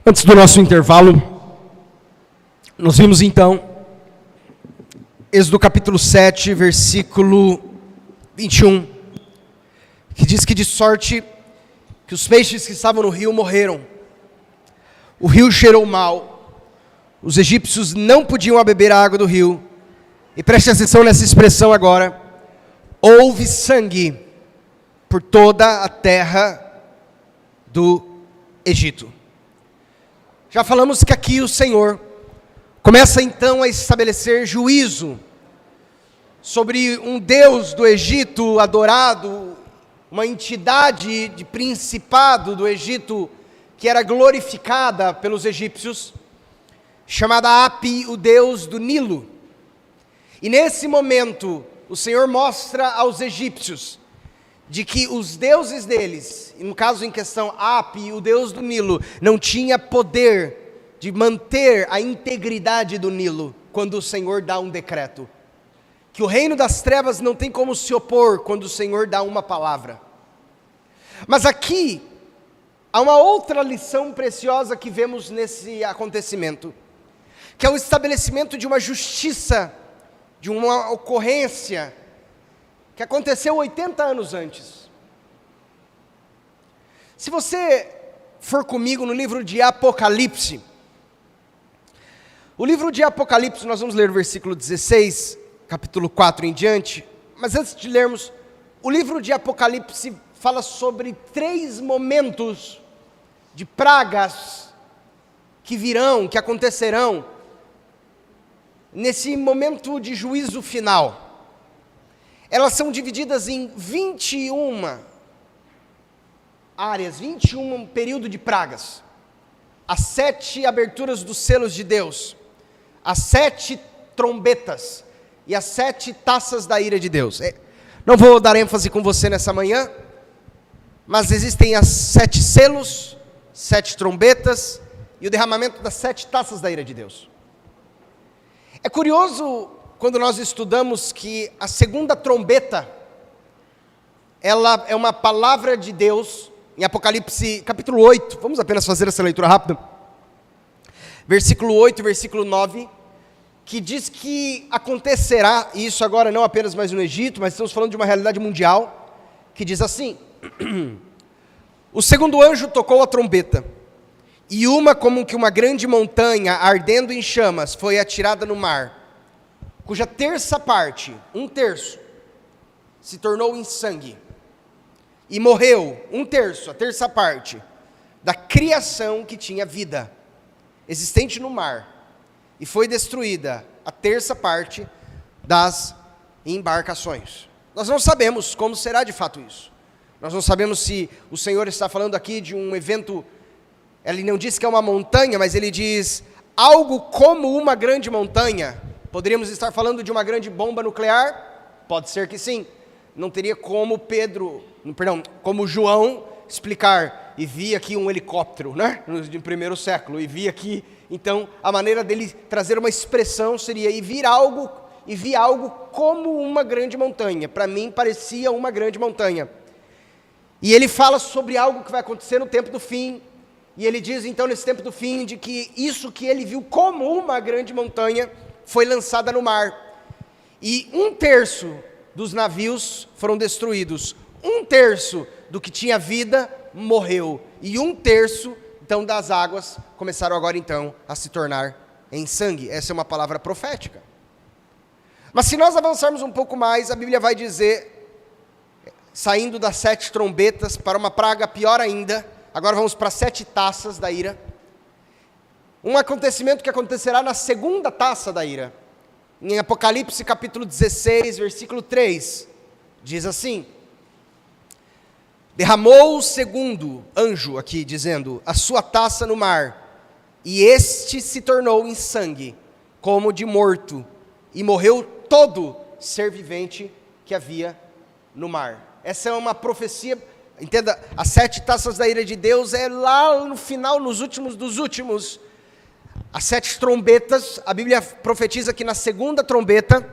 Antes do nosso intervalo, nós vimos então Êxodo capítulo 7, versículo 21, que diz que de sorte que os peixes que estavam no rio morreram. O rio cheirou mal, os egípcios não podiam beber a água do rio. E preste atenção nessa expressão agora: houve sangue por toda a terra do Egito. Já falamos que aqui o Senhor começa então a estabelecer juízo sobre um Deus do Egito adorado, uma entidade de principado do Egito que era glorificada pelos egípcios, chamada Api, o Deus do Nilo. E nesse momento o Senhor mostra aos egípcios de que os deuses deles, no caso em questão Api, o Deus do Nilo, não tinha poder de manter a integridade do Nilo quando o Senhor dá um decreto. Que o reino das trevas não tem como se opor quando o Senhor dá uma palavra. Mas aqui há uma outra lição preciosa que vemos nesse acontecimento, que é o estabelecimento de uma justiça, de uma ocorrência que aconteceu 80 anos antes. Se você for comigo no livro de Apocalipse, o livro de Apocalipse, nós vamos ler o versículo 16, capítulo 4 em diante, mas antes de lermos, o livro de Apocalipse fala sobre 3 momentos de pragas que virão, que acontecerão, nesse momento de juízo final. Elas são divididas em 21 áreas, 21 período de pragas. As 7 aberturas dos selos de Deus, as 7 trombetas e as 7 taças da ira de Deus. Não vou dar ênfase com você nessa manhã, mas existem as 7 selos, 7 trombetas e o derramamento das 7 taças da ira de Deus. É curioso quando nós estudamos que a segunda trombeta, ela é uma palavra de Deus, em Apocalipse capítulo 8, vamos apenas fazer essa leitura rápida, versículo 8 e versículo 9, que diz que acontecerá, e isso agora não apenas mais no Egito, mas estamos falando de uma realidade mundial, que diz assim: o segundo anjo tocou a trombeta, e como que uma grande montanha ardendo em chamas foi atirada no mar, cuja terça parte, 1/3, se tornou em sangue, e morreu 1/3, a terça parte, da criação que tinha vida, existente no mar, e foi destruída a terça parte das embarcações. Nós não sabemos como será de fato isso. Nós não sabemos se o Senhor está falando aqui de um evento. Ele não diz que é uma montanha, mas ele diz algo como uma grande montanha. Poderíamos estar falando de uma grande bomba nuclear? Pode ser que sim. Não teria como como João explicar, e vi aqui um helicóptero, né? No primeiro século, e vi aqui. Então, a maneira dele trazer uma expressão seria, e vi algo como uma grande montanha. Para mim, parecia uma grande montanha. E ele fala sobre algo que vai acontecer no tempo do fim. E ele diz, então, nesse tempo do fim, de que isso que ele viu como uma grande montanha foi lançada no mar. E 1/3 dos navios foram destruídos. 1/3 do que tinha vida morreu. E 1/3, então, das águas começaram agora, então, a se tornar em sangue. Essa é uma palavra profética. Mas se nós avançarmos um pouco mais, a Bíblia vai dizer, saindo das 7 trombetas para uma praga pior ainda, agora vamos para 7 taças da ira. Um acontecimento que acontecerá na segunda taça da ira. Em Apocalipse capítulo 16, versículo 3, diz assim: derramou o segundo anjo, aqui dizendo, a sua taça no mar, e este se tornou em sangue, como de morto, e morreu todo ser vivente que havia no mar. Essa é uma profecia. Entenda, as 7 taças da ira de Deus é lá no final, nos últimos dos últimos. As 7 trombetas, a Bíblia profetiza que na segunda trombeta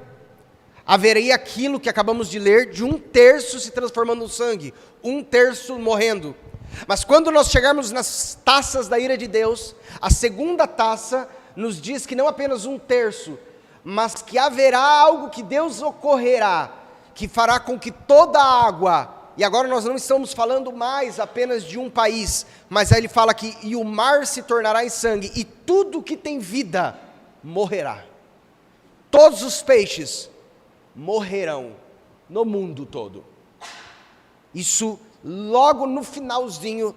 haveria aquilo que acabamos de ler, de 1/3 se transformando em sangue, 1/3 morrendo. Mas quando nós chegarmos nas taças da ira de Deus, a segunda taça nos diz que não apenas 1/3, mas que haverá algo que Deus ocorrerá, que fará com que toda a água, e agora nós não estamos falando mais apenas de um país, mas aí ele fala que e o mar se tornará em sangue, e tudo que tem vida morrerá. Todos os peixes morrerão no mundo todo. Isso logo no finalzinho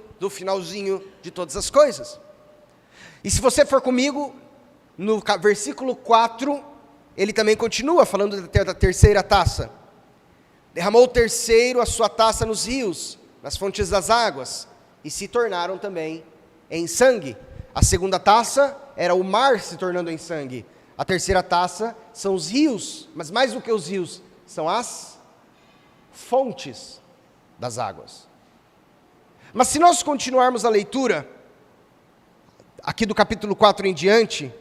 de todas as coisas. E se você for comigo, no versículo 4, ele também continua falando da terceira taça. Derramou o terceiro a sua taça nos rios, nas fontes das águas, e se tornaram também em sangue. A segunda taça era o mar se tornando em sangue. A terceira taça são os rios, mas mais do que os rios, são as fontes das águas. Mas se nós continuarmos a leitura, aqui do capítulo 4 em diante,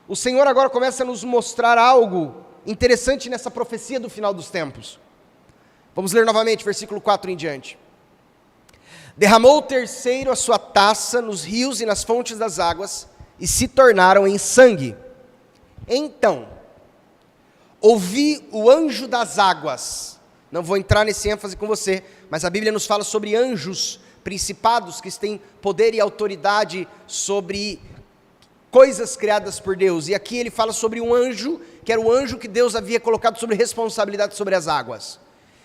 o Senhor agora começa a nos mostrar algo interessante nessa profecia do final dos tempos. Vamos ler novamente, versículo 4 em diante. Derramou o terceiro a sua taça nos rios e nas fontes das águas, e se tornaram em sangue. Então, ouvi o anjo das águas. Não vou entrar nesse ênfase com você, mas a Bíblia nos fala sobre anjos, principados que têm poder e autoridade sobre coisas criadas por Deus. E aqui ele fala sobre um anjo, que era o anjo que Deus havia colocado sobre responsabilidade sobre as águas.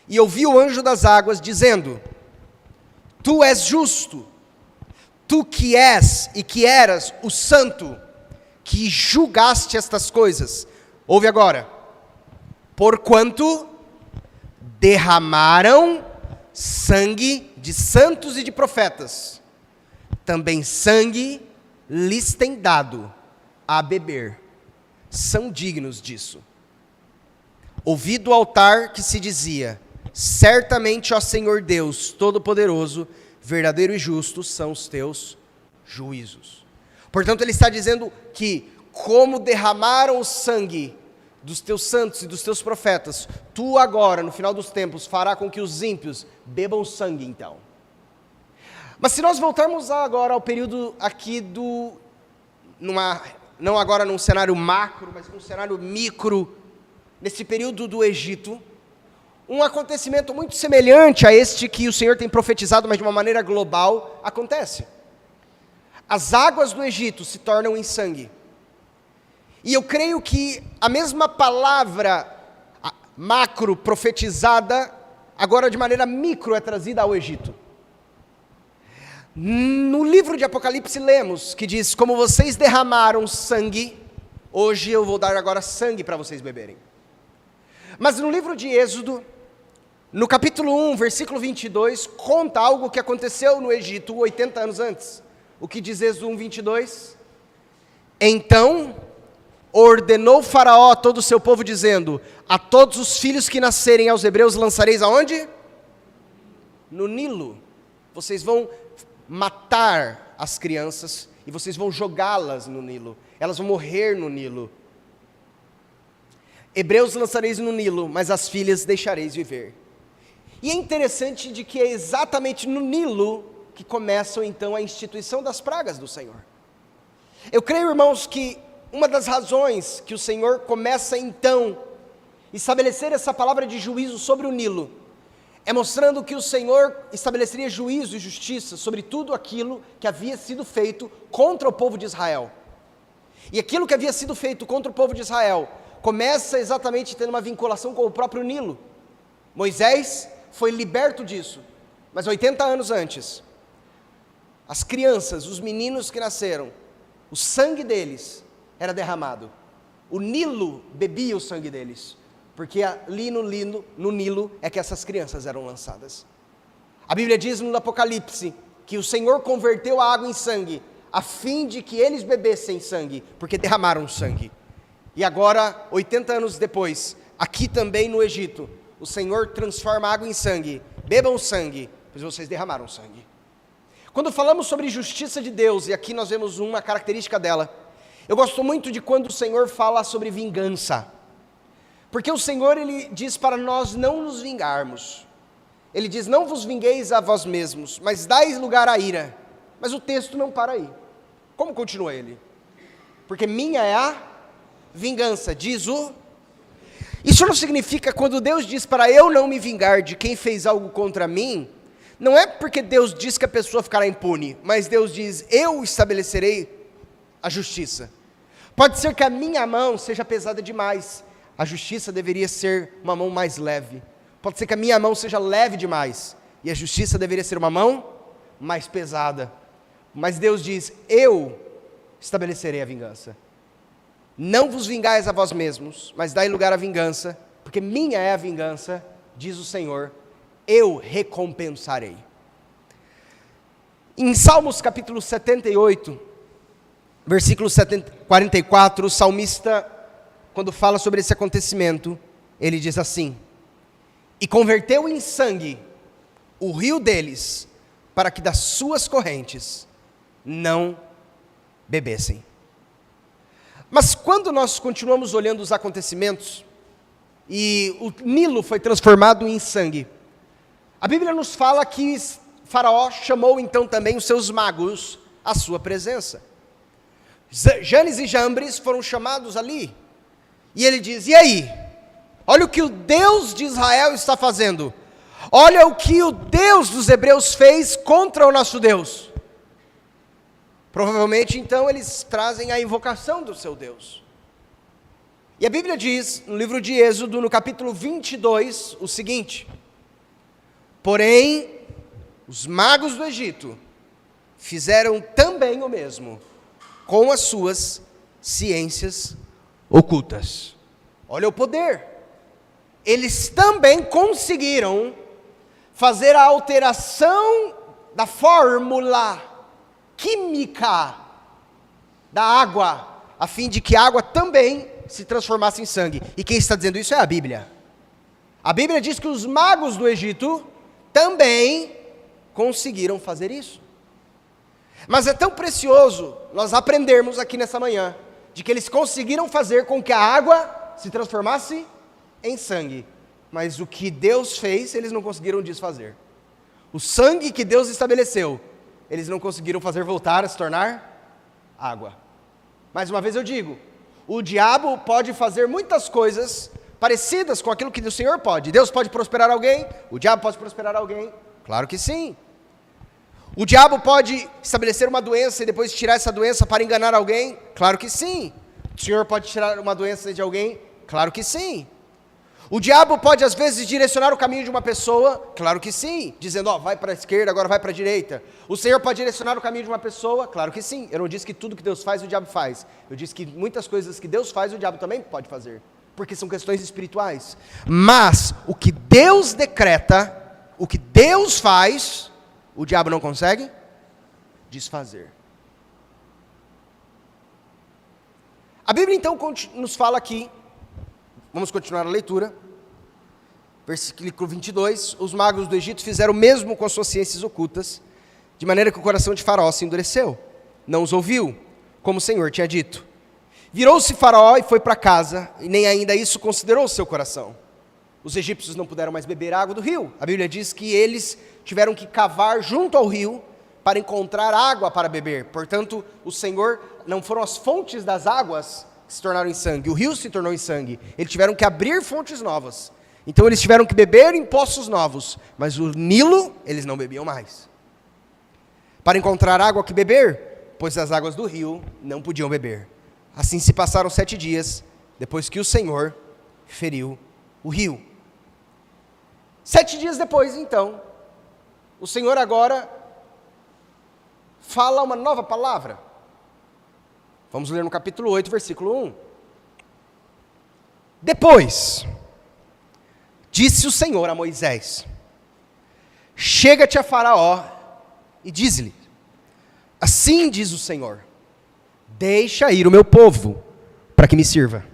E ouvi o anjo das águas dizendo: Tu és justo, tu que és e que eras o santo, que julgaste estas coisas. Ouve agora. Porquanto derramaram sangue de santos e de profetas, também sangue lhes tem dado a beber. São dignos disso. Ouvi do altar que se dizia: Certamente, ó Senhor Deus Todo-Poderoso, verdadeiro e justo são os teus juízos. Portanto, ele está dizendo que, como derramaram o sangue dos teus santos e dos teus profetas, tu agora, no final dos tempos, fará com que os ímpios bebam sangue, então. Mas se nós voltarmos agora ao período aqui não agora num cenário macro, mas num cenário micro, nesse período do Egito, um acontecimento muito semelhante a este que o Senhor tem profetizado, mas de uma maneira global, acontece. As águas do Egito se tornam em sangue. E eu creio que a mesma palavra macro profetizada, agora de maneira micro é trazida ao Egito. No livro de Apocalipse lemos que diz: como vocês derramaram sangue, hoje eu vou dar agora sangue para vocês beberem. Mas no livro de Êxodo, no capítulo 1, versículo 22, conta algo que aconteceu no Egito 80 anos antes. O que diz Êxodo 1, 22? Então ordenou Faraó a todo o seu povo, dizendo: a todos os filhos que nascerem aos hebreus lançareis aonde? No Nilo. Vocês vão matar as crianças e vocês vão jogá-las no Nilo. Elas vão morrer no Nilo. Hebreus lançareis no Nilo, mas as filhas deixareis viver. E é interessante de que é exatamente no Nilo que começam então a instituição das pragas do Senhor. Eu creio, irmãos, que uma das razões que o Senhor começa então a estabelecer essa palavra de juízo sobre o Nilo, é mostrando que o Senhor estabeleceria juízo e justiça sobre tudo aquilo que havia sido feito contra o povo de Israel. E aquilo que havia sido feito contra o povo de Israel começa exatamente tendo uma vinculação com o próprio Nilo. Moisés foi liberto disso, mas 80 anos antes, as crianças, os meninos que nasceram, o sangue deles era derramado. O Nilo bebia o sangue deles, porque ali no Nilo é que essas crianças eram lançadas. A Bíblia diz no Apocalipse que o Senhor converteu a água em sangue, a fim de que eles bebessem sangue, porque derramaram sangue. E agora, 80 anos depois, aqui também no Egito, o Senhor transforma a água em sangue. Bebam sangue, pois vocês derramaram sangue. Quando falamos sobre justiça de Deus, e aqui nós vemos uma característica dela, eu gosto muito de quando o Senhor fala sobre vingança. Porque o Senhor, Ele diz para nós não nos vingarmos. ele diz, não vos vingueis a vós mesmos, mas dais lugar à ira. Mas o texto não para aí. Como continua ele? Porque minha é a vingança, diz o... Isso não significa, quando Deus diz para eu não me vingar de quem fez algo contra mim, não é porque Deus diz que a pessoa ficará impune, mas Deus diz, eu estabelecerei a justiça. Pode ser que a minha mão seja pesada demais, a justiça deveria ser uma mão mais leve. Pode ser que a minha mão seja leve demais, e a justiça deveria ser uma mão mais pesada. Mas Deus diz, eu estabelecerei a vingança. Não vos vingais a vós mesmos, mas dai lugar à vingança, porque minha é a vingança, diz o Senhor, eu recompensarei. Em Salmos capítulo 78, versículo 44, o salmista, quando fala sobre esse acontecimento, ele diz assim, e converteu em sangue o rio deles, para que das suas correntes não bebessem. Mas quando nós continuamos olhando os acontecimentos, e o Nilo foi transformado em sangue, a Bíblia nos fala que Faraó chamou então também os seus magos à sua presença. Janes e Jambres foram chamados ali, e ele diz, e aí? Olha o que o Deus de Israel está fazendo, olha o que o Deus dos hebreus fez contra o nosso Deus. Provavelmente, então, eles trazem a invocação do seu Deus. E a Bíblia diz, no livro de Êxodo, no capítulo 22, o seguinte, porém, os magos do Egito fizeram também o mesmo, com as suas ciências ocultas. Olha o poder. Eles também conseguiram fazer a alteração da fórmula química da água, a fim de que a água também se transformasse em sangue. E quem está dizendo isso é a Bíblia. A Bíblia diz que os magos do Egito também conseguiram fazer isso. Mas é tão precioso nós aprendermos aqui nessa manhã, de que eles conseguiram fazer com que a água se transformasse em sangue. Mas o que Deus fez, eles não conseguiram desfazer. O sangue que Deus estabeleceu, eles não conseguiram fazer voltar a se tornar água. Mais uma vez eu digo, o diabo pode fazer muitas coisas parecidas com aquilo que o Senhor pode. Deus pode prosperar alguém, o diabo pode prosperar alguém, claro que sim. O diabo pode estabelecer uma doença e depois tirar essa doença para enganar alguém, claro que sim. O Senhor pode tirar uma doença de alguém, claro que sim. O diabo pode às vezes direcionar o caminho de uma pessoa, claro que sim, dizendo, vai para a esquerda, agora vai para a direita. O Senhor pode direcionar o caminho de uma pessoa, claro que sim. Eu não disse que tudo que Deus faz, o diabo faz. Eu disse que muitas coisas que Deus faz, o diabo também pode fazer, porque são questões espirituais. Mas o que Deus decreta, o que Deus faz, o diabo não consegue desfazer. A Bíblia então nos fala aqui, vamos continuar a leitura, versículo 22, os magos do Egito fizeram o mesmo com as suas ciências ocultas, de maneira que o coração de Faraó se endureceu, não os ouviu, como o Senhor tinha dito. Virou-se Faraó e foi para casa, e nem ainda isso considerou o seu coração. Os egípcios não puderam mais beber água do rio. A Bíblia diz que eles tiveram que cavar junto ao rio para encontrar água para beber. Portanto, o Senhor, não foram as fontes das águas que se tornaram em sangue, o rio se tornou em sangue. Eles tiveram que abrir fontes novas. Então eles tiveram que beber em poços novos, mas o Nilo eles não bebiam mais. Para encontrar água que beber, pois as águas do rio não podiam beber. Assim se passaram 7 dias, depois que o Senhor feriu o rio. 7 dias depois, então, o Senhor agora fala uma nova palavra. Vamos ler no capítulo 8, versículo 1. Depois, disse o Senhor a Moisés, chega-te a Faraó e diz-lhe, assim diz o Senhor, deixa ir o meu povo, para que me sirva.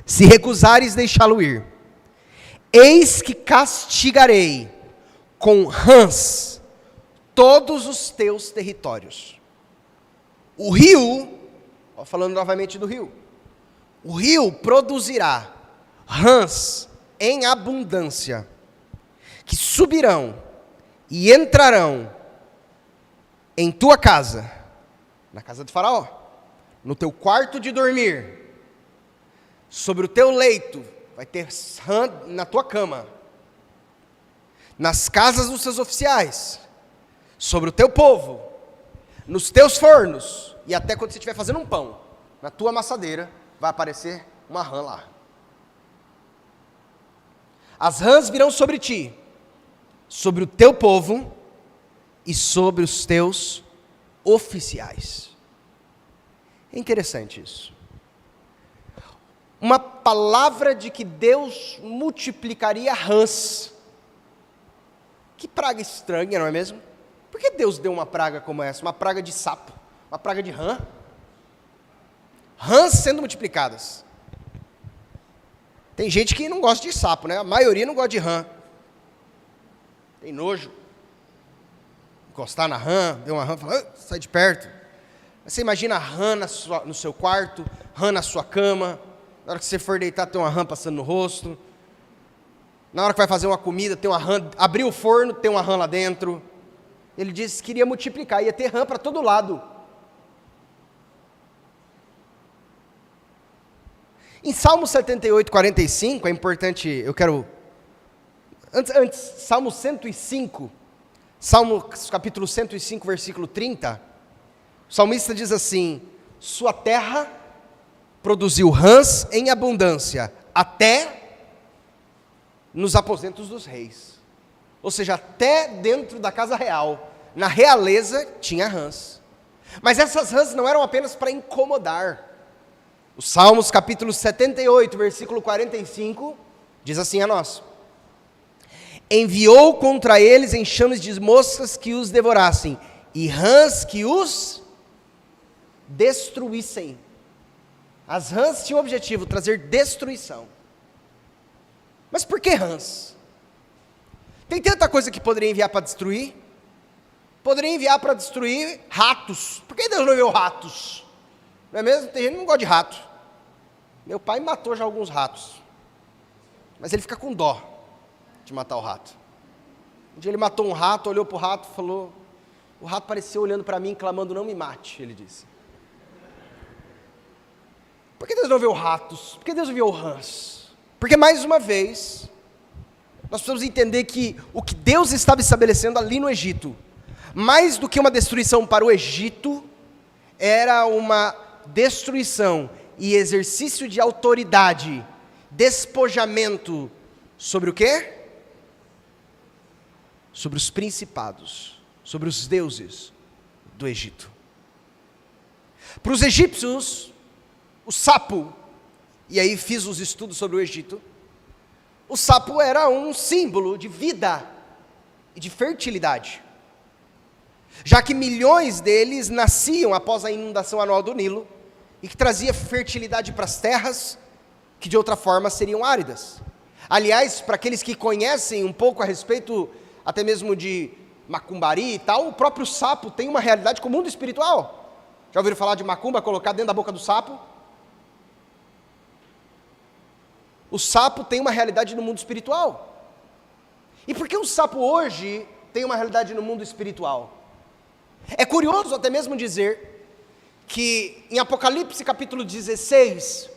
Se recusares deixá-lo ir, eis que castigarei com rãs todos os teus territórios. O rio, falando novamente do rio, o rio produzirá rãs em abundância, que subirão e entrarão em tua casa, na casa de Faraó, no teu quarto de dormir, sobre o teu leito, vai ter rã na tua cama, nas casas dos seus oficiais, sobre o teu povo, nos teus fornos, e até quando você estiver fazendo um pão, na tua amassadeira, vai aparecer uma rã lá. As rãs virão sobre ti, sobre o teu povo e sobre os teus oficiais. É interessante isso. Uma palavra de que Deus multiplicaria rãs. Que praga estranha, não é mesmo? Por que Deus deu uma praga como essa? Uma praga de sapo, uma praga de rã? Rãs sendo multiplicadas. Tem gente que não gosta de sapo, né? A maioria não gosta de rã. Tem nojo. Encostar na rã, ver uma rã, falar, sai de perto. Você imagina a rã no seu quarto, rã na sua cama. Na hora que você for deitar, tem uma rã passando no rosto. Na hora que vai fazer uma comida, tem uma rã. Abrir o forno, tem uma rã lá dentro. Ele disse que iria multiplicar, ia ter rã para todo lado. Em Salmo 78, 45, é importante, eu quero... Antes, Salmo 105, Salmo capítulo 105, versículo 30, o salmista diz assim, sua terra produziu rãs em abundância, até nos aposentos dos reis. Ou seja, até dentro da casa real, na realeza, tinha rãs. Mas essas rãs não eram apenas para incomodar. O Salmos capítulo 78, versículo 45, diz assim a nós. Enviou contra eles enxames de moscas que os devorassem, e rãs que os destruíssem. As rãs tinham o objetivo, trazer destruição. Mas por que rãs? Tem tanta coisa que poderia enviar para destruir. Poderia enviar para destruir ratos. Por que Deus não enviou ratos? Não é mesmo? Tem gente que não gosta de rato. Meu pai matou já alguns ratos. Mas ele fica com dó de matar o rato. Um dia ele matou um rato, olhou para o rato e falou... O rato parecia olhando para mim, clamando, não me mate, ele disse. Por que Deus não enviou ratos? Por que Deus enviou rãs? Porque, mais uma vez, nós precisamos entender que o que Deus estava estabelecendo ali no Egito, mais do que uma destruição para o Egito, era uma destruição e exercício de autoridade, despojamento sobre o quê? Sobre os principados, sobre os deuses do Egito. Para os egípcios, o sapo, e aí fiz os estudos sobre o Egito, o sapo era um símbolo de vida e de fertilidade. Já que milhões deles nasciam após a inundação anual do Nilo, e que trazia fertilidade para as terras, que de outra forma seriam áridas. Aliás, para aqueles que conhecem um pouco a respeito, até mesmo de macumbari e tal, o próprio sapo tem uma realidade com o mundo espiritual. Já ouviram falar de macumba, colocar dentro da boca do sapo? O sapo tem uma realidade no mundo espiritual. E por que o sapo hoje tem uma realidade no mundo espiritual? É curioso até mesmo dizer que em Apocalipse capítulo 16,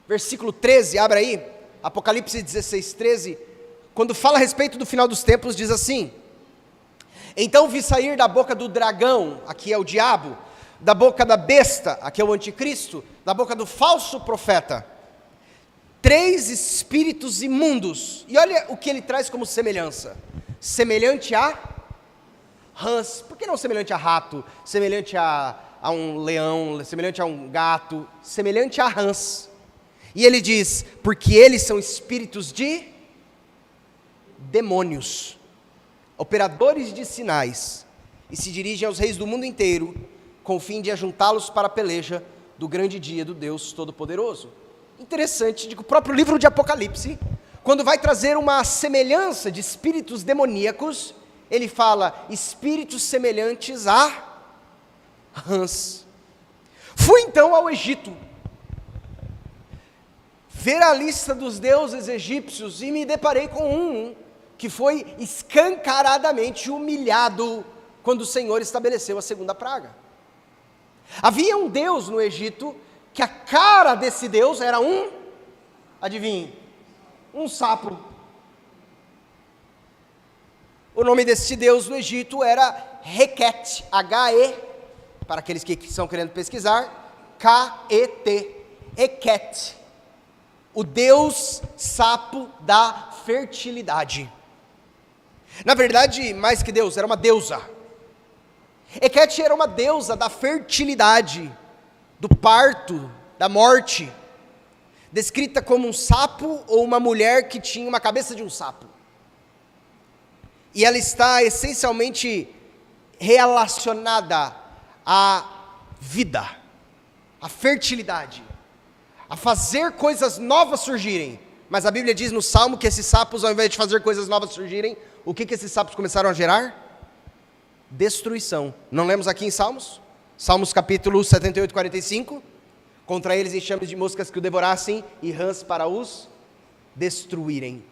versículo 13, abre aí, Apocalipse 16, 13, quando fala a respeito do final dos tempos, diz assim, então vi sair da boca do dragão, aqui é o diabo, da boca da besta, aqui é o anticristo, da boca do falso profeta, 3 espíritos imundos, e olha o que ele traz como semelhança, semelhante a rãs, por que não semelhante a rato, semelhante a um leão, semelhante a um gato, semelhante a rãs, e ele diz, porque eles são espíritos de demônios, operadores de sinais, e se dirigem aos reis do mundo inteiro, com o fim de ajuntá-los para a peleja do grande dia do Deus Todo-Poderoso. Interessante de que o próprio livro de Apocalipse, quando vai trazer uma semelhança de espíritos demoníacos, ele fala, espíritos semelhantes a rãs. Fui então ao Egito, ver a lista dos deuses egípcios, e me deparei com um que foi escancaradamente humilhado quando o Senhor estabeleceu a segunda praga. Havia um Deus no Egito, que a cara desse Deus era adivinhe, um sapo. O nome desse Deus no Egito era Requete, H-E, para aqueles que estão querendo pesquisar, K-E-T, Requete, o Deus sapo da fertilidade. Na verdade, mais que Deus, era uma deusa. Requete era uma deusa da fertilidade, do parto, da morte, descrita como um sapo ou uma mulher que tinha uma cabeça de um sapo. E ela está essencialmente relacionada à vida, à fertilidade, a fazer coisas novas surgirem. Mas a Bíblia diz no Salmo que esses sapos, ao invés de fazer coisas novas surgirem, o que esses sapos começaram a gerar? Destruição. Não lemos aqui em Salmos? Salmos capítulo 78, 45. Contra eles enxames de moscas que o devorassem e rãs para os destruírem.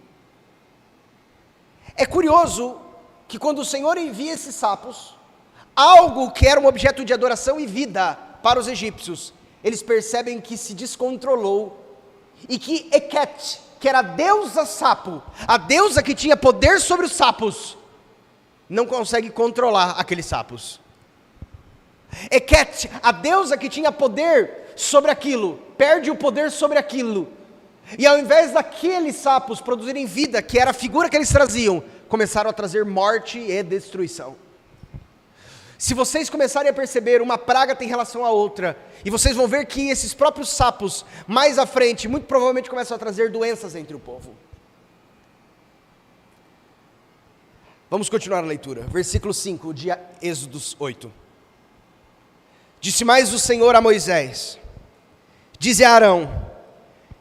É curioso que quando o Senhor envia esses sapos, algo que era um objeto de adoração e vida para os egípcios, eles percebem que se descontrolou e que Eket, que era a deusa sapo, a deusa que tinha poder sobre os sapos, não consegue controlar aqueles sapos. Eket, a deusa que tinha poder sobre aquilo, perde o poder sobre aquilo. E ao invés daqueles sapos produzirem vida, que era a figura que eles traziam, começaram a trazer morte e destruição. Se vocês começarem a perceber, uma praga tem relação à outra, e vocês vão ver que esses próprios sapos, mais à frente, muito provavelmente começam a trazer doenças entre o povo. Vamos continuar a leitura, versículo 5 de Êxodo 8. Disse mais o Senhor a Moisés: dize a Arão,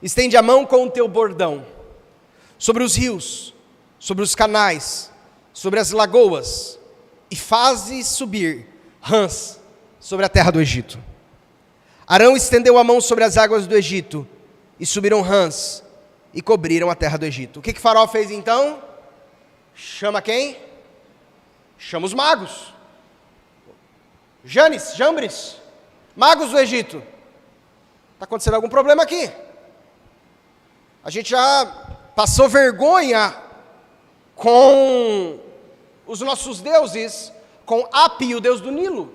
estende a mão com o teu bordão sobre os rios, sobre os canais, sobre as lagoas, e faze subir rãs sobre a terra do Egito. Arão estendeu a mão sobre as águas do Egito, e subiram rãs, e cobriram a terra do Egito. O que Faraó fez então? Chama quem? Chama os magos. Janes, Jambres, magos do Egito. Está acontecendo algum problema aqui? A gente já passou vergonha com os nossos deuses, com Api, o deus do Nilo.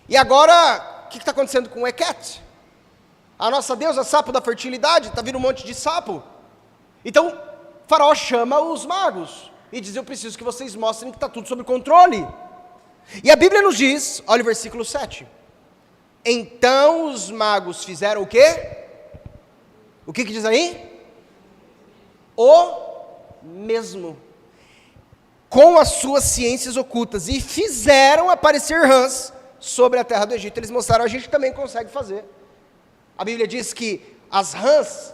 E agora, o que está acontecendo com Eket? A nossa deusa sapo da fertilidade, está vindo um monte de sapo. Então, Faraó chama os magos e diz: eu preciso que vocês mostrem que está tudo sob controle. E a Bíblia nos diz, olha o versículo 7. Então os magos fizeram o quê? O que diz aí? O mesmo, com as suas ciências ocultas, e fizeram aparecer rãs sobre a terra do Egito. Eles mostraram: a gente também consegue fazer. A Bíblia diz que as rãs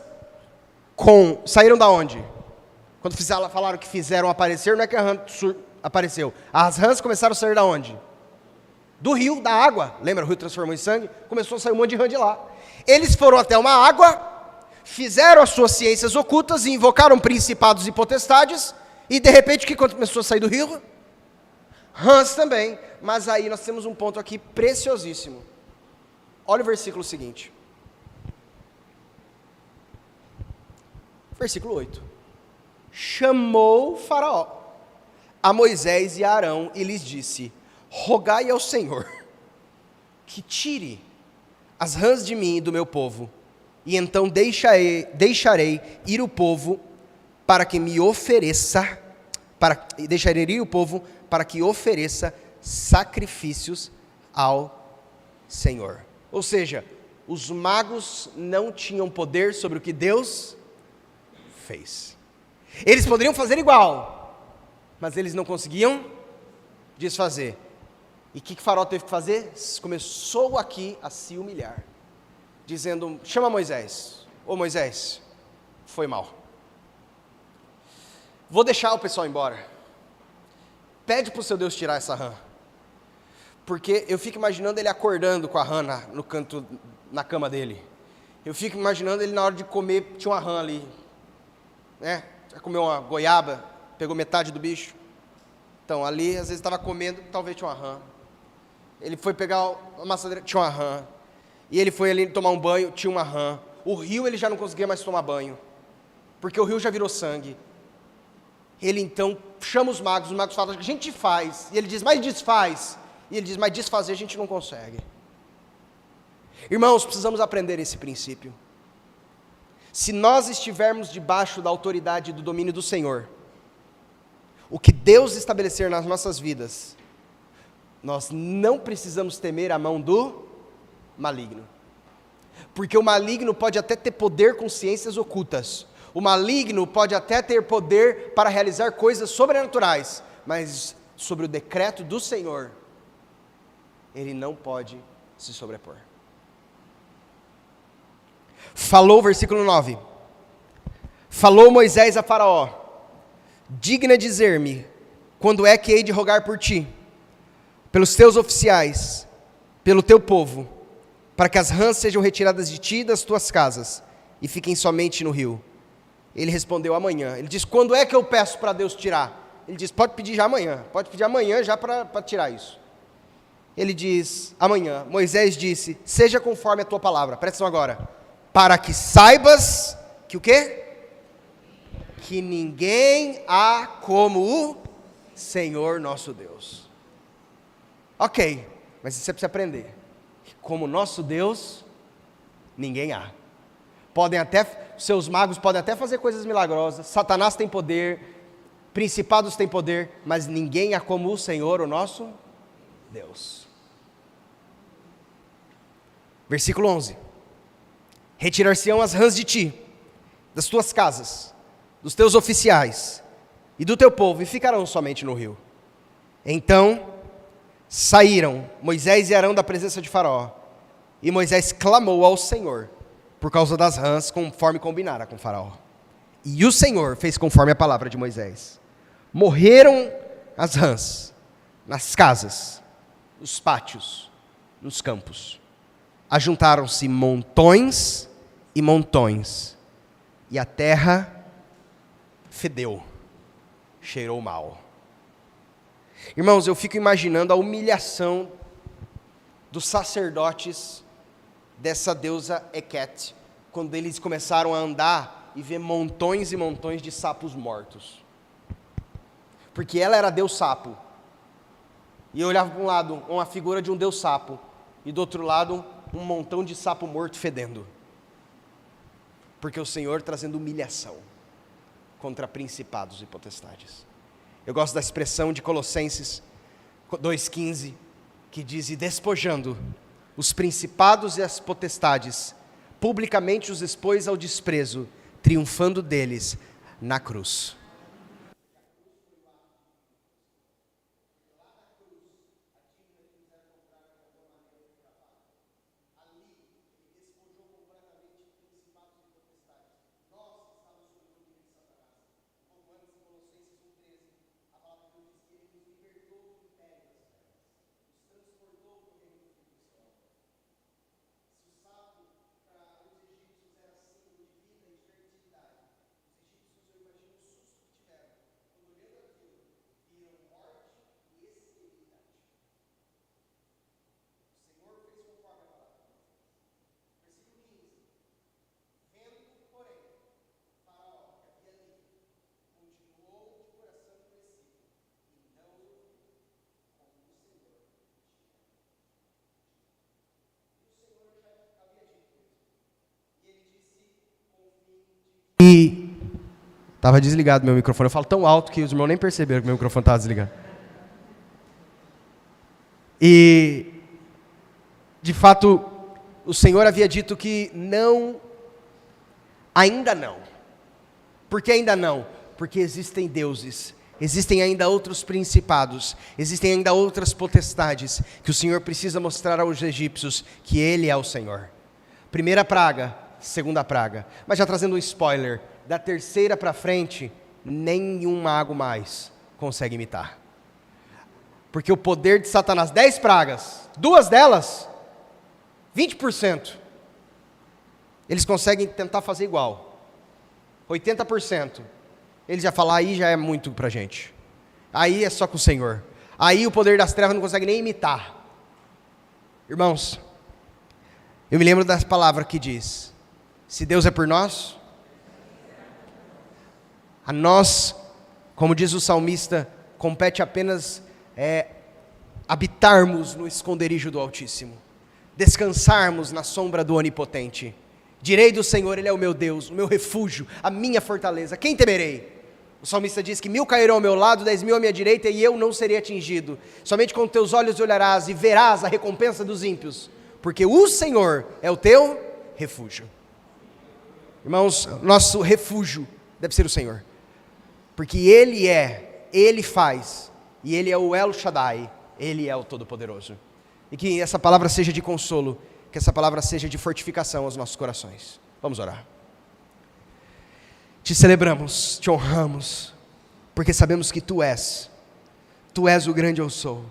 saíram da onde? Quando falaram que fizeram aparecer, não é que a rã apareceu. As rãs começaram a sair da onde? Do rio, da água. Lembra, o rio transformou em sangue? Começou a sair um monte de rã de lá. Eles foram até uma água, fizeram as suas ciências ocultas e invocaram principados e potestades, e de repente o que começou a sair do rio? Rãs também. Mas aí nós temos um ponto aqui preciosíssimo. Olha o versículo seguinte. Versículo 8. Chamou Faraó a Moisés e a Arão e lhes disse: rogai ao Senhor que tire as rãs de mim e do meu povo, e então deixarei ir o povo para que me ofereça, deixarei ir o povo para que ofereça sacrifícios ao Senhor. Ou seja, os magos não tinham poder sobre o que Deus fez. Eles poderiam fazer igual, mas eles não conseguiam desfazer. E o que Faraó teve que fazer? Começou aqui a se humilhar, dizendo: chama Moisés. Ô Moisés, foi mal. Vou deixar o pessoal embora. Pede para o seu Deus tirar essa rã. Porque eu fico imaginando ele acordando com a rã no canto, na cama dele. Eu fico imaginando ele na hora de comer, tinha uma rã ali, né? Já comeu uma goiaba, pegou metade do bicho? Então, ali, às vezes estava comendo, talvez tinha uma rã. Ele foi pegar uma maçadeira, tinha uma rã. E ele foi ali tomar um banho, tinha uma rã. O rio ele já não conseguia mais tomar banho, porque o rio já virou sangue. Ele então chama os magos falam, a gente faz. E ele diz, mas desfaz. E ele diz, mas desfazer a gente não consegue. Irmãos, precisamos aprender esse princípio. Se nós estivermos debaixo da autoridade e do domínio do Senhor, o que Deus estabelecer nas nossas vidas, nós não precisamos temer a mão do maligno. Porque o maligno pode até ter poder com ciências ocultas. O maligno pode até ter poder para realizar coisas sobrenaturais. Mas sobre o decreto do Senhor, ele não pode se sobrepor. Falou, versículo 9. Falou Moisés a Faraó: digna dizer-me, quando é que hei de rogar por ti, pelos teus oficiais, pelo teu povo, para que as rãs sejam retiradas de ti e das tuas casas, e fiquem somente no rio. Ele respondeu, amanhã. Ele diz, quando é que eu peço para Deus tirar? Ele diz, pode pedir já amanhã, pode pedir amanhã já para tirar isso. Ele diz, amanhã. Moisés disse, seja conforme a tua palavra, presta atenção agora, para que saibas, que o quê? Que ninguém há como o Senhor nosso Deus. Ok, mas você precisa aprender, que como nosso Deus, ninguém há. Seus magos podem até fazer coisas milagrosas, Satanás tem poder, principados têm poder, mas ninguém há como o Senhor, o nosso Deus. Versículo 11. Retirar-se-ão as rãs de ti, das tuas casas, dos teus oficiais e do teu povo, e ficarão somente no rio. Então saíram Moisés e Arão da presença de Faraó, e Moisés clamou ao Senhor por causa das rãs, conforme combinara com Faraó. E o Senhor fez conforme a palavra de Moisés. Morreram as rãs nas casas, nos pátios, nos campos. Ajuntaram-se montões e montões, e a terra fedeu, cheirou mal. Irmãos, eu fico imaginando a humilhação dos sacerdotes dessa deusa Heket, quando eles começaram a andar e ver montões e montões de sapos mortos. Porque ela era deus sapo. E eu olhava para um lado, uma figura de um deus sapo, e do outro lado, um montão de sapo morto fedendo. Porque o Senhor trazendo humilhação contra principados e potestades. Eu gosto da expressão de Colossenses 2,15, que diz, e despojando os principados e as potestades, publicamente os expôs ao desprezo, triunfando deles na cruz. E estava desligado meu microfone. Eu falo tão alto que os irmãos nem perceberam que meu microfone estava desligado. E, de fato, o Senhor havia dito que não, ainda não. Por que ainda não? Porque existem deuses, existem ainda outros principados, existem ainda outras potestades, que o Senhor precisa mostrar aos egípcios que Ele é o Senhor. Primeira praga, segunda praga. Mas já trazendo um spoiler, da terceira para frente, nenhum mago mais consegue imitar. Porque o poder de Satanás, 10 pragas, 2 delas, 20%, eles conseguem tentar fazer igual. 80%, ele já fala, aí já é muito pra gente. Aí é só com o Senhor. Aí o poder das trevas não consegue nem imitar. Irmãos, eu me lembro das palavras que diz, se Deus é por nós, a nós, como diz o salmista, compete apenas habitarmos no esconderijo do Altíssimo, descansarmos na sombra do Onipotente. Direi do Senhor, Ele é o meu Deus, o meu refúgio, a minha fortaleza, quem temerei? O salmista diz que 1000 cairão ao meu lado, 10.000 à minha direita, e eu não serei atingido. Somente com teus olhos olharás e verás a recompensa dos ímpios, porque o Senhor é o teu refúgio. Irmãos, nosso refúgio deve ser o Senhor, porque Ele faz, e Ele é o El Shaddai, Ele é o Todo-Poderoso. E que essa palavra seja de consolo, que essa palavra seja de fortificação aos nossos corações. Vamos orar. Te celebramos, te honramos, porque sabemos que Tu és o grande eu sou.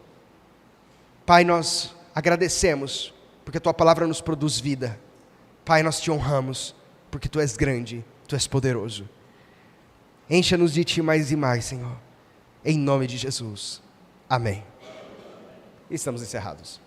Pai, nós agradecemos, porque a Tua palavra nos produz vida. Pai, nós te honramos, porque Tu és grande, Tu és poderoso. Encha-nos de Ti mais e mais, Senhor, em nome de Jesus. Amém. Estamos encerrados.